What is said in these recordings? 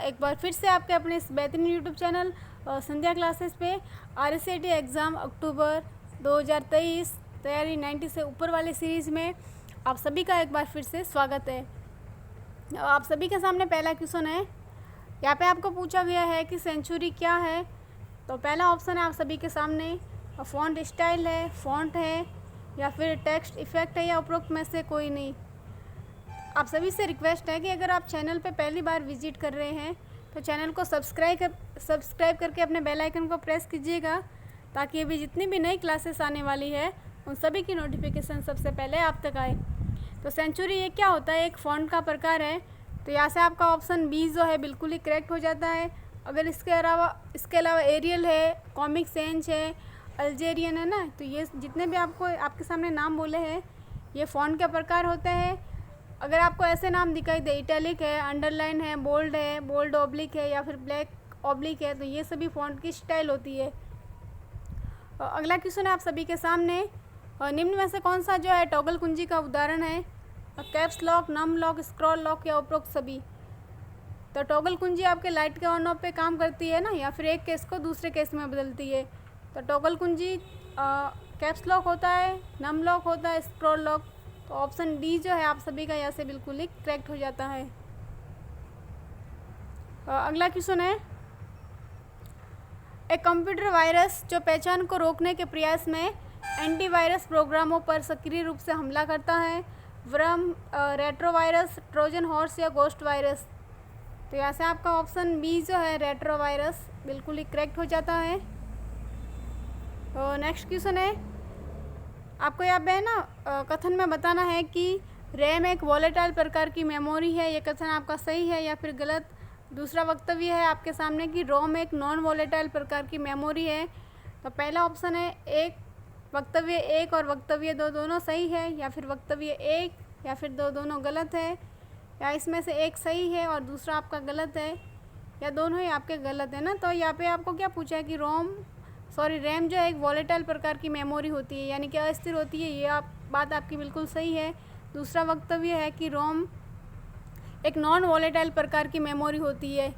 एक बार फिर से आपके अपने इस बेहतरीन यूट्यूब चैनल संध्या क्लासेस पे RSAT एग्ज़ाम अक्टूबर 2023 तैयारी 90 से ऊपर वाले सीरीज़ में आप सभी का एक बार फिर से स्वागत है। आप सभी के सामने पहला क्वेश्चन है। यहाँ पे आपको पूछा गया है कि सेंचुरी क्या है। तो पहला ऑप्शन है आप सभी के सामने फ़ॉन्ट स्टाइल है, फ़ॉन्ट है, या फिर टेक्स्ट इफ़ेक्ट है, या उपरोक्त में से कोई नहीं। आप सभी से रिक्वेस्ट है कि अगर आप चैनल पे पहली बार विजिट कर रहे हैं तो चैनल को सब्सक्राइब करके अपने बेल आइकन को प्रेस कीजिएगा, ताकि अभी जितनी भी नई क्लासेस आने वाली है उन सभी की नोटिफिकेशन सबसे पहले आप तक आए। तो सेंचुरी ये क्या होता है? एक फ़ॉन्ट का प्रकार है। तो यहाँ से आपका ऑप्शन बी जो है बिल्कुल ही करेक्ट हो जाता है। अगर इसके अलावा एरियल है, कॉमिक सेंस है, अल्जेरियन है ना, तो ये जितने भी आपके सामने नाम बोले हैं ये फ़ॉन्ट के प्रकार होते हैं। अगर आपको ऐसे नाम दिखाई दे, इटैलिक है, अंडरलाइन है, बोल्ड ऑब्लिक है, या फिर ब्लैक ऑब्लिक है, तो ये सभी फ़ॉन्ट की स्टाइल होती है। अगला क्वेश्चन है आप सभी के सामने, निम्न में से कौन सा जो है टॉगल कुंजी का उदाहरण है? Caps lock, num lock, scroll lock, या उपरोक्त सभी। तो टॉगल कुंजी आपके लाइट के ऑन ऑफ पे काम करती है ना, या फिर एक केस को दूसरे केस में बदलती है। तो टॉगल कुंजी कैप्स लॉक होता है, नम लॉक होता है, स्क्रॉल लॉक। तो ऑप्शन डी जो है आप सभी का यहाँ से बिल्कुल ही करेक्ट हो जाता है। अगला क्वेश्चन है, एक कंप्यूटर वायरस जो पहचान को रोकने के प्रयास में एंटीवायरस प्रोग्रामों पर सक्रिय रूप से हमला करता है, वर्म, रेट्रोवायरस, ट्रोजन हॉर्स, या गोस्ट वायरस। तो यहाँ से आपका ऑप्शन बी जो है रेट्रोवायरस बिल्कुल ही करेक्ट हो जाता है। नेक्स्ट क्वेश्चन है, आपको यहाँ पे ना कथन में बताना है कि रैम एक वॉलेटाइल प्रकार की मेमोरी है। ये कथन आपका सही है या फिर गलत। दूसरा वक्तव्य है आपके सामने कि रोम एक नॉन वॉलेटाइल प्रकार की मेमोरी है। तो पहला ऑप्शन है एक, वक्तव्य एक और वक्तव्य दो दोनों सही है, या फिर वक्तव्य एक या फिर दो दोनों गलत है, या इसमें से एक सही है और दूसरा आपका गलत है, या दोनों ही आपके गलत है ना। तो यहाँ पे आपको क्या पूछा है कि रैम जो है एक वॉलेटाइल प्रकार की मेमोरी होती है, यानी कि अस्थिर होती है। ये बात आपकी बिल्कुल सही है। दूसरा वक्तव्य है कि रोम एक नॉन वॉलेटाइल प्रकार की मेमोरी होती है,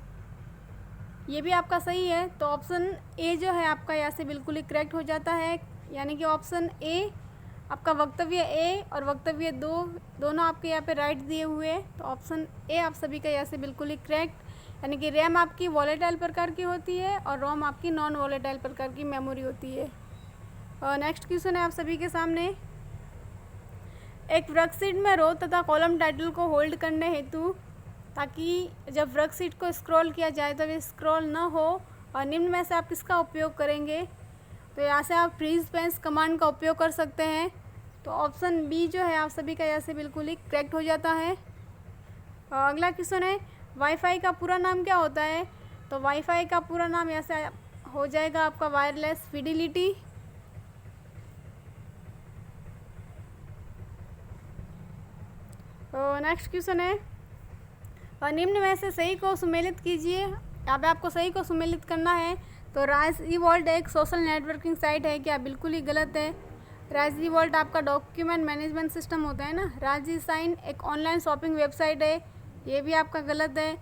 ये भी आपका सही है। तो ऑप्शन ए जो है आपका यहाँ से बिल्कुल ही करेक्ट हो जाता है, यानी कि ऑप्शन ए आपका वक्तव्य ए और वक्तव्य दो दोनों आपके यहाँ पे राइट दिए हुए हैं। तो ऑप्शन ए आप सभी का यहाँ से बिल्कुल ही करेक्ट, यानी कि रैम आपकी वॉलेटाइल प्रकार की होती है और रोम आपकी नॉन वॉलेटाइल प्रकार की मेमोरी होती है। और नेक्स्ट क्वेश्चन है आप सभी के सामने, एक वर्कशीट में रो तथा कॉलम टाइटल को होल्ड करने हेतु, ताकि जब वर्कशीट को स्क्रॉल किया जाए तो वे स्क्रॉल न हो, और निम्न में से आप किसका उपयोग करेंगे? तो यहाँ से आप फ्रीज पेंस कमांड का उपयोग कर सकते हैं। तो ऑप्शन बी जो है आप सभी का यहाँ से बिल्कुल ही करेक्ट हो जाता है। अगला क्वेश्चन है, वाईफाई का पूरा नाम क्या होता है? तो वाईफाई का पूरा नाम यहाँ से हो जाएगा आपका वायरलेस फिडिलिटी। नेक्स्ट क्वेश्चन है, निम्न में से सही को सुमेलित कीजिए। यहाँ पे आपको सही को सुमेलित करना है। तो राइज इवॉल्ट एक सोशल नेटवर्किंग साइट है क्या? बिल्कुल ही गलत है। राइज इवॉल्ट आपका डॉक्यूमेंट मैनेजमेंट सिस्टम होता है ना। राजी साइन एक ऑनलाइन शॉपिंग वेबसाइट है, ये भी आपका गलत है।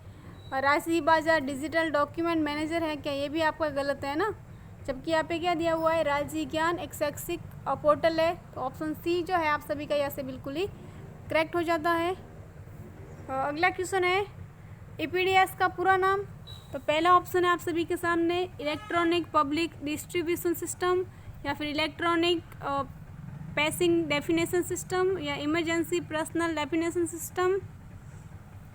राजी बाजार डिजिटल डॉक्यूमेंट मैनेजर है क्या? ये भी आपका गलत है ना। जबकि यहाँ पे क्या दिया हुआ है, राजी ज्ञान एक शैक्षिक पोर्टल है। तो ऑप्शन सी जो है आप सभी का यहाँ से बिल्कुल ही करेक्ट हो जाता है। अगला क्वेश्चन है, EPDS का पूरा नाम। तो पहला ऑप्शन है आप सभी के सामने इलेक्ट्रॉनिक पब्लिक डिस्ट्रीब्यूशन सिस्टम, या फिर इलेक्ट्रॉनिक पैसिंग डेफिनेशन सिस्टम, या इमरजेंसी पर्सनल डेफिनेशन सिस्टम,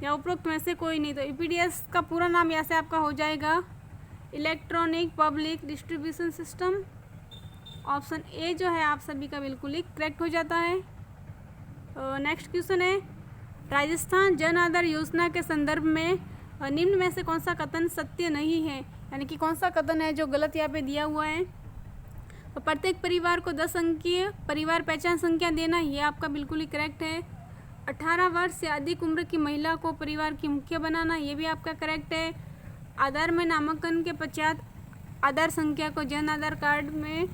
या उपरोक्त में से कोई नहीं। तो EPDS का पूरा नाम यहाँ से आपका हो जाएगा electronic public distribution system. Option A जो है आप सभी का बिल्कुल ही करेक्ट हो जाता है। नेक्स्ट क्वेश्चन है, राजस्थान जन आधार योजना के संदर्भ में निम्न में से कौन सा कथन सत्य नहीं है? यानी कि कौन सा कथन है जो गलत यहाँ पे दिया हुआ है? तो प्रत्येक परिवार को 10 अंकीय परिवार पहचान संख्या देना, ये आपका बिल्कुल ही करेक्ट है। 18 वर्ष से अधिक उम्र की महिला को परिवार की मुखिया बनाना, ये भी आपका करेक्ट है। आधार में नामांकन के पश्चात आधार संख्या को जन आधार कार्ड में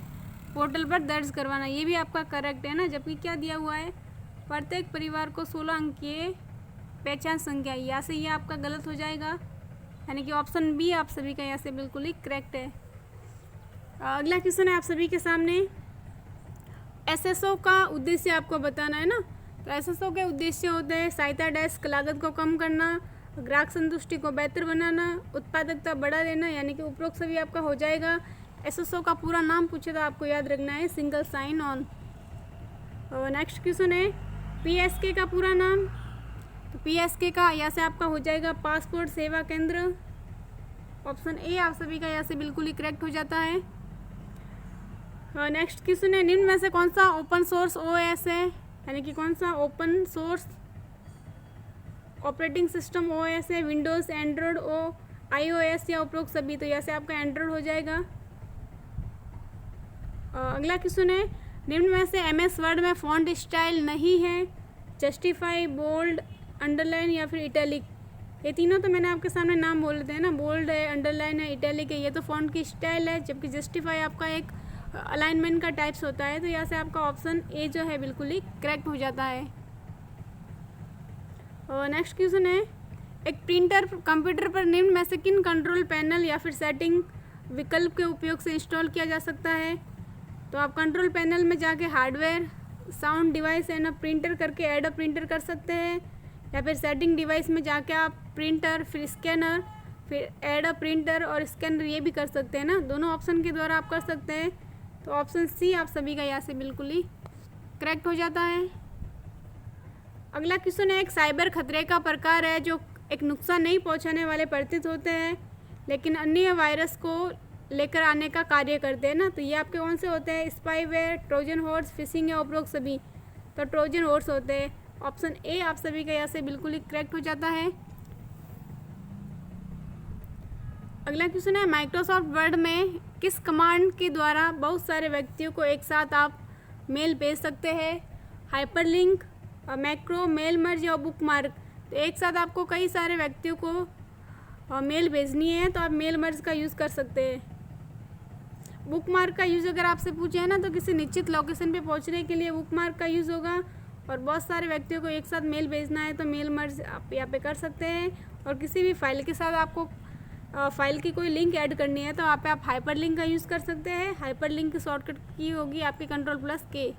पोर्टल पर दर्ज करवाना, ये भी आपका करेक्ट है ना। जबकि क्या दिया हुआ है, प्रत्येक परिवार को 16 अंकीय पहचान संख्या, यहाँ से ये आपका गलत हो जाएगा। यानी कि ऑप्शन बी आप सभी का यहाँ से बिल्कुल ही करेक्ट है। अगला क्वेश्चन है आप सभी के सामने, एसएसओ का उद्देश्य आपको बताना है ना। तो एसएसओ के उद्देश्य होते हैं सहायता डेस्क, लागत को कम करना, ग्राहक संतुष्टि को बेहतर बनाना, उत्पादकता बढ़ा देना, यानी कि उपरोक्त सभी आपका हो जाएगा। एसएसओ का पूरा नाम पूछे तो आपको याद रखना है single sign on. Next question है पीएसके का पूरा नाम। तो पीएसके का यहाँ से आपका हो जाएगा पासपोर्ट सेवा केंद्र। ऑप्शन ए आप सभी का यहाँ से बिल्कुल ही करेक्ट हो जाता है। नेक्स्ट क्वेश्चन है निम्न में से कौन सा ओपन सोर्स ओएस है, यानी कि कौन सा open source operating system OS है, विंडोज़, एंड्रॉयड, आईओएस या उपरोक्त सभी। तो यहाँ से आपका एंड्रॉयड हो जाएगा। अगला क्वेश्चन है निम्न में से एमएस वर्ड में फॉन्ट स्टाइल नहीं है, जस्टिफाई, बोल्ड, अंडरलाइन या फिर इटैलिक। ये तीनों तो मैंने आपके सामने नाम बोल देते हैं ना, बोल्ड है, अंडरलाइन है, इटैलिक है, ये तो फॉन्ट की स्टाइल है, जबकि जस्टिफाई आपका एक अलाइनमेंट का टाइप्स होता है। तो यहाँ से आपका ऑप्शन ए जो है बिल्कुल ही करेक्ट हो जाता है। और नेक्स्ट क्वेश्चन है एक प्रिंटर कंप्यूटर पर निम्न में से किन कंट्रोल पैनल या फिर सेटिंग विकल्प के उपयोग से इंस्टॉल किया जा सकता है। तो आप कंट्रोल पैनल में जाके hardware, sound device and printer करके ऐड अ प्रिंटर कर सकते हैं, या फिर सेटिंग डिवाइस में जाके आप प्रिंटर, फिर स्कैनर, फिर ऐड अ प्रिंटर और स्कैनर ये भी कर सकते हैं ना। दोनों ऑप्शन के द्वारा आप कर सकते हैं। तो ऑप्शन सी आप सभी का यहाँ से बिल्कुल ही करेक्ट हो जाता है। अगला क्वेश्चन है एक साइबर खतरे का प्रकार है जो एक नुकसान नहीं पहुँचाने वाले प्रतीत होते हैं लेकिन अन्य वायरस को लेकर आने का कार्य करते हैं ना। तो ये आपके कौन से होते हैं, स्पाईवेयर, ट्रोजन हॉर्स, फिशिंग या उपरोक्त सभी। तो ट्रोजन हॉर्स होते हैं। ऑप्शन ए आप सभी का यहाँ से बिल्कुल ही करेक्ट हो जाता है। अगला क्वेश्चन है माइक्रोसॉफ्ट वर्ड में किस कमांड के द्वारा बहुत सारे व्यक्तियों को एक साथ आप मेल भेज सकते हैं। हाइपरलिंक, मैक्रो, मेल मर्ज या बुकमार्क। तो एक साथ आपको कई सारे व्यक्तियों को मेल भेजनी है तो आप मेल मर्ज का यूज़ कर सकते हैं। बुकमार्क का यूज़ अगर आपसे पूछे है ना तो किसी निश्चित लोकेशन पे पहुंचने के लिए बुकमार्क का यूज़ होगा, और बहुत सारे व्यक्तियों को एक साथ मेल भेजना है तो मेल मर्ज आप यहाँ पे कर सकते हैं। और किसी भी फाइल के साथ आपको फाइल की कोई लिंक ऐड करनी है तो आप हाइपर लिंक का यूज़ कर सकते हैं। हाइपर लिंक की शॉर्टकट की होगी आपकी कंट्रोल+K।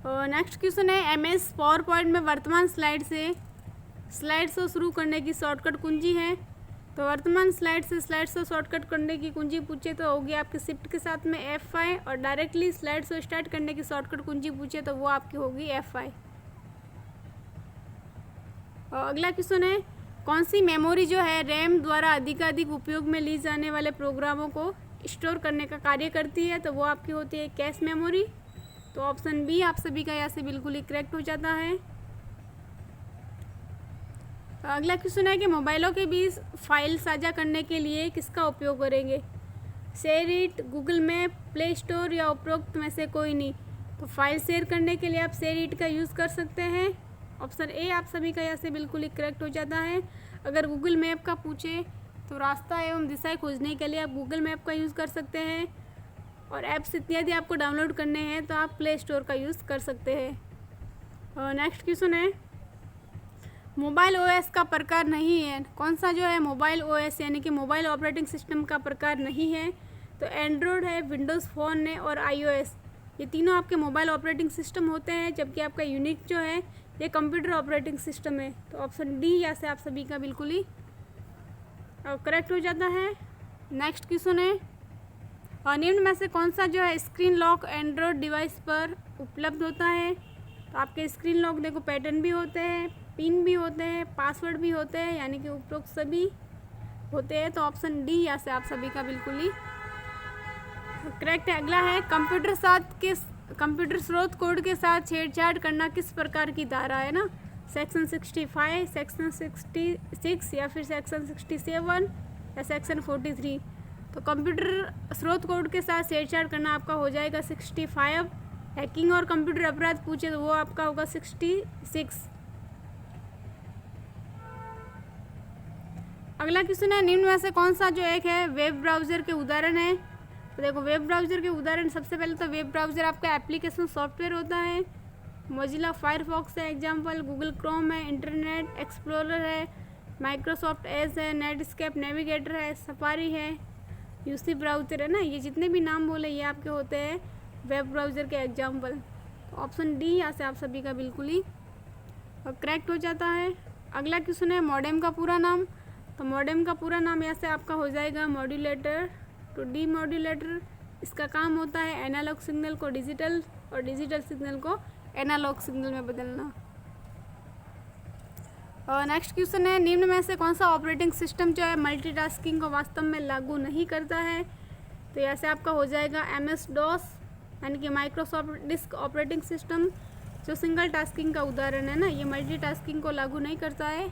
और नेक्स्ट क्वेश्चन है MS पावर पॉइंट में वर्तमान स्लाइड शो शुरू करने की शॉर्टकट कुंजी है। तो वर्तमान स्लाइड शो शॉर्टकट करने की कुंजी पूछे तो होगी आपके शिफ्ट के साथ में F5, और डायरेक्टली स्लाइड शो स्टार्ट करने की शॉर्टकट कुंजी पूछे तो वो आपकी होगी F5। और अगला क्वेश्चन है कौन सी मेमोरी जो है रैम द्वारा अधिकाधिक उपयोग में ली जाने वाले प्रोग्रामों को स्टोर करने का कार्य करती है। तो वो आपकी होती है कैश मेमोरी। तो ऑप्शन बी आप सभी का यहाँ से बिल्कुल ही करेक्ट हो जाता है। अगला क्वेश्चन है कि मोबाइलों के बीच फाइल साझा करने के लिए किसका उपयोग करेंगे। Share it, Google map, play store या उपरोक्त में से कोई नहीं। तो फाइल शेयर करने के लिए आप शेयर इट का यूज़ कर सकते हैं। ऑप्शन ए आप सभी का यहाँ से बिल्कुल ही करेक्ट हो जाता है। अगर गूगल मैप का पूछे तो रास्ता एवं दिशाएं खोजने के लिए आप गूगल मैप का यूज़ कर सकते हैं, और ऐप्स इत्यादि आपको डाउनलोड करने हैं तो आप प्ले स्टोर का यूज़ कर सकते हैं। और नेक्स्ट क्वेश्चन है मोबाइल ओएस का प्रकार नहीं है। कौन सा जो है मोबाइल ओएस यानी कि मोबाइल ऑपरेटिंग सिस्टम का प्रकार नहीं है। तो एंड्रॉयड है, विंडोज़ फ़ोन है और आईओएस, ये तीनों आपके मोबाइल ऑपरेटिंग सिस्टम होते हैं, जबकि आपका यूनिक जो है ये कंप्यूटर ऑपरेटिंग सिस्टम है। तो ऑप्शन डी यहाँ से आप सभी का बिल्कुल ही करेक्ट हो जाता है। नेक्स्ट क्वेश्चन है और निम्न में से कौन सा जो है स्क्रीन लॉक एंड्रॉयड डिवाइस पर उपलब्ध होता है। तो आपके स्क्रीन लॉक देखो पैटर्न भी होते हैं, पिन भी होते हैं, पासवर्ड भी होते हैं, यानी कि उपरोक्त सभी होते हैं। तो ऑप्शन डी यहाँ से आप सभी का बिल्कुल ही करेक्ट है। अगला है कंप्यूटर स्रोत कोड के साथ छेड़छाड़ करना किस प्रकार की धारा है ना। सेक्शन 65, सेक्शन 66 या फिर सेक्शन 67 या सेक्शन 43। तो कंप्यूटर स्रोत कोड के साथ छेड़छाड़ करना आपका हो जाएगा 65। हैकिंग और कंप्यूटर अपराध पूछे तो वो आपका होगा 66। अगला क्वेश्चन है निम्न में से कौन सा जो एक है वेब ब्राउज़र के उदाहरण है। तो देखो वेब ब्राउज़र के उदाहरण सबसे पहले तो वेब ब्राउज़र आपका एप्लीकेशन सॉफ्टवेयर होता है। मोजिला फायरफॉक्स है एग्जाम्पल, गूगल क्रोम है, इंटरनेट एक्सप्लोरर है, माइक्रोसॉफ्ट एज है, नेटस्केप नेविगेटर है, सफारी है, यूसी ब्राउज़र है ना। ये जितने भी नाम बोले ये आपके होते हैं वेब ब्राउज़र के एग्जाम्पल। तो ऑप्शन डी यहाँ से आप सभी का बिल्कुल ही करेक्ट हो जाता है। अगला क्वेश्चन है मॉडेम का पूरा नाम। तो मॉडेम का पूरा नाम यहाँ से आपका हो जाएगा मॉड्यूलेटर टू डीमॉड्यूलेटर। इसका काम होता है एनालॉग सिग्नल को डिजिटल और डिजिटल सिग्नल को एनालॉग सिग्नल में बदलना। और नेक्स्ट क्वेश्चन है निम्न में से कौन सा ऑपरेटिंग सिस्टम जो है मल्टीटास्किंग को वास्तव में लागू नहीं करता है। तो यहाँ से आपका हो जाएगा MS DOS यानी कि माइक्रोसॉफ्ट डिस्क ऑपरेटिंग सिस्टम, जो सिंगल टास्किंग का उदाहरण है ना, ये मल्टीटास्किंग को लागू नहीं करता है।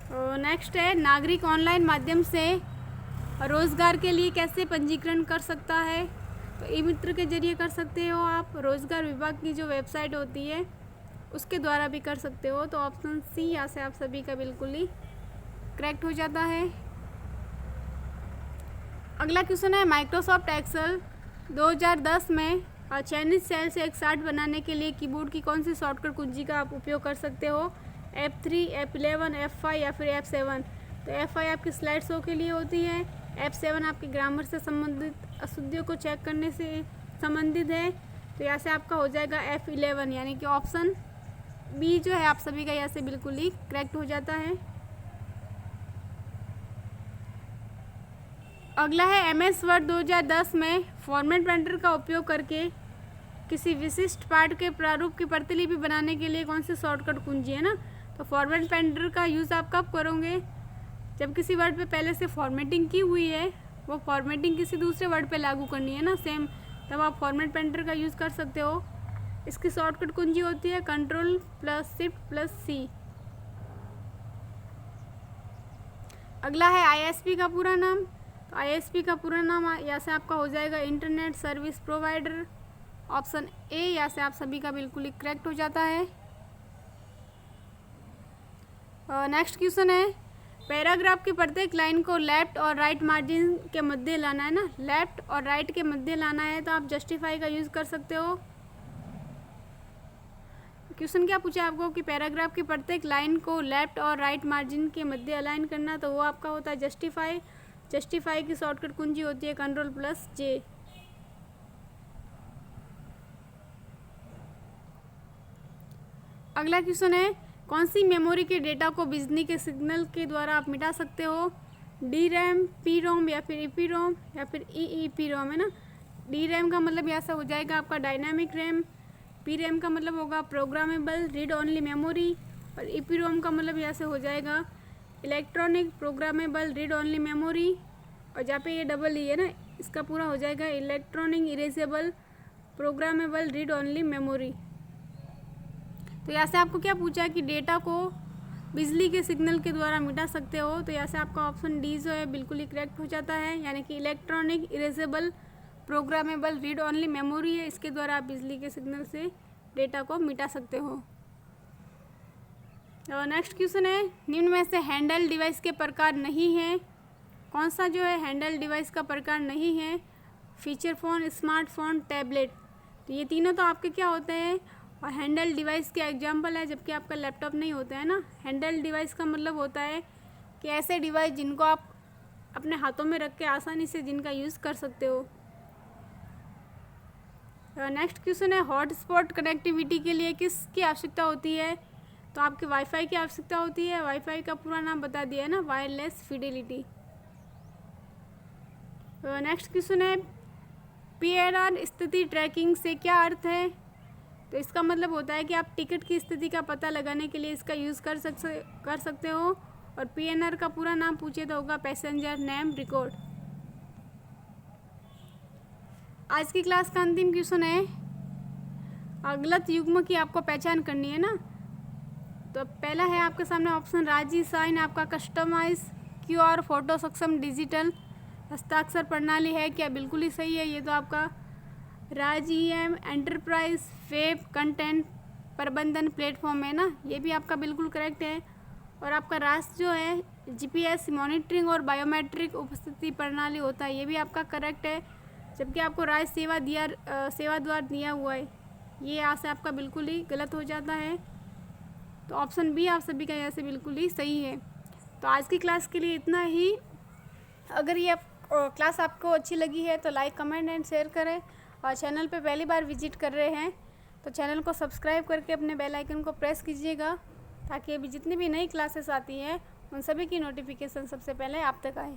और नेक्स्ट है नागरिक ऑनलाइन माध्यम से रोज़गार के लिए कैसे पंजीकरण कर सकता है। तो ई मित्र के जरिए कर सकते हो आप, रोज़गार विभाग की जो वेबसाइट होती है उसके द्वारा भी कर सकते हो। तो ऑप्शन सी यहाँ से आप सभी का बिल्कुल ही करेक्ट हो जाता है। अगला क्वेश्चन है माइक्रोसॉफ्ट एक्सेल 2010 में चयनित सेल से एक चार्ट बनाने के लिए कीबोर्ड की कौन सी शॉर्टकट कुंजी का आप उपयोग कर सकते हो। F3, F11, F5 या फिर F7। तो F5 आपकी स्लाइड शो के लिए होती है, F7 आपकी ग्रामर से संबंधित अशुद्धियों को चेक करने से संबंधित है। तो यहाँ से आपका हो जाएगा F11 यानी कि ऑप्शन बी जो है आप सभी का यहाँ से बिल्कुल ही करेक्ट हो जाता है। अगला है MS वर्ड 2010 में फॉर्मेट पेंटर का उपयोग करके किसी विशिष्ट पाठ के प्रारूप की प्रतिलिपि बनाने के लिए कौन सी शॉर्टकट कुंजी है ना। तो फॉर्मेट पेंटर का यूज़ आप कब करोगे, जब किसी वर्ड पे पहले से फॉर्मेटिंग की हुई है, वो फॉर्मेटिंग किसी दूसरे वर्ड पे लागू करनी है ना सेम, तब आप फॉर्मेट पेंटर का यूज़ कर सकते हो। इसकी शॉर्टकट कुंजी होती है Ctrl+Shift+C। अगला है ISP का पूरा नाम। तो ISP का पूरा नाम यहाँ से आपका हो जाएगा internet service provider. Option A यहाँ से आप सभी का बिल्कुल ही करेक्ट हो जाता है। नेक्स्ट क्वेश्चन है पैराग्राफ की प्रत्येक लाइन को लेफ्ट और राइट मार्जिन के मध्य लाना है ना, लेफ्ट और राइट के मध्य लाना है तो आप जस्टिफाई का यूज़ कर सकते हो। क्वेश्चन क्या पूछा आपको कि पैराग्राफ की प्रत्येक लाइन को लेफ्ट और राइट मार्जिन के मध्य अलाइन करना, तो वो आपका होता है जस्टिफाई। जस्टिफाई की शॉर्टकट कुंजी होती है Ctrl+J। अगला क्वेश्चन है कौन सी मेमोरी के डेटा को बिजली के सिग्नल के द्वारा आप मिटा सकते हो। DRAM, PROM या फिर EPROM या फिर EEPROM है ना। DRAM का मतलब यहाँ से हो जाएगा आपका डायनामिक रैम, PRAM का मतलब होगा प्रोग्रामेबल रीड ओनली मेमोरी और EPROM का मतलब यहाँ से हो जाएगा electronic programmable read only memory. और जहाँ पे ये डबल ई है ना, इसका पूरा हो जाएगा electronic erasable programmable read only memory. तो यहाँ से आपको क्या पूछा कि डेटा को बिजली के सिग्नल के द्वारा मिटा सकते हो। तो यहाँ से आपका ऑप्शन डी जो है बिल्कुल ही करेक्ट हो जाता है, यानी कि electronic erasable programmable read only memory है, इसके द्वारा आप बिजली के सिग्नल से डेटा को मिटा सकते हो। और नेक्स्ट क्वेश्चन है निम्न में से हैंडल डिवाइस के प्रकार नहीं है, कौन सा जो है हैंडल डिवाइस का प्रकार नहीं है। Feature phone, smartphone, tablet. तो ये तीनों तो आपके क्या होते हैं और हैंडल डिवाइस के एग्जाम्पल है, जबकि आपका लैपटॉप नहीं होता है ना। हैंडल डिवाइस का मतलब होता है कि ऐसे डिवाइस जिनको आप अपने हाथों में रख के आसानी से जिनका यूज़ कर सकते हो। नेक्स्ट क्वेश्चन है हॉटस्पॉट कनेक्टिविटी के लिए किसकी आवश्यकता होती है। तो आपके वाईफाई की आवश्यकता होती है। वाईफाई का पूरा नाम बता दिया है ना, वायरलेस फिडेलिटी। नेक्स्ट क्वेश्चन है PIR स्थिति ट्रैकिंग से क्या अर्थ है। तो इसका मतलब होता है कि आप टिकट की स्थिति का पता लगाने के लिए इसका यूज़ कर सकते हो। और PNR का पूरा नाम पूछे तो होगा पैसेंजर नेम रिकॉर्ड। आज की क्लास का अंतिम क्वेश्चन है गलत युग्म की आपको पहचान करनी है ना। तो पहला है आपके सामने ऑप्शन राजी साइन आपका कस्टमाइज QR फोटो सक्षम डिजिटल हस्ताक्षर प्रणाली है क्या, बिल्कुल ही सही है। ये तो आपका राजीएम एंटरप्राइज वेब कंटेंट प्रबंधन प्लेटफॉर्म है ना, ये भी आपका बिल्कुल करेक्ट है। और आपका राष्ट्र जो है GPS मॉनिटरिंग और बायोमेट्रिक उपस्थिति प्रणाली होता है, ये भी आपका करेक्ट है। जबकि आपको राज्य सेवा द्वार दिया हुआ है, ये यहाँ से आपका बिल्कुल ही गलत हो जाता है। तो ऑप्शन बी आप सभी का यहाँ से बिल्कुल ही सही है। तो आज की क्लास के लिए इतना ही। अगर ये क्लास आपको अच्छी लगी है तो लाइक, कमेंट एंड शेयर करें, और चैनल पे पहली बार विजिट कर रहे हैं तो चैनल को सब्सक्राइब करके अपने बेल आइकन को प्रेस कीजिएगा, ताकि अभी जितनी भी नई क्लासेस आती हैं उन सभी की नोटिफिकेशन सबसे पहले आप तक आए।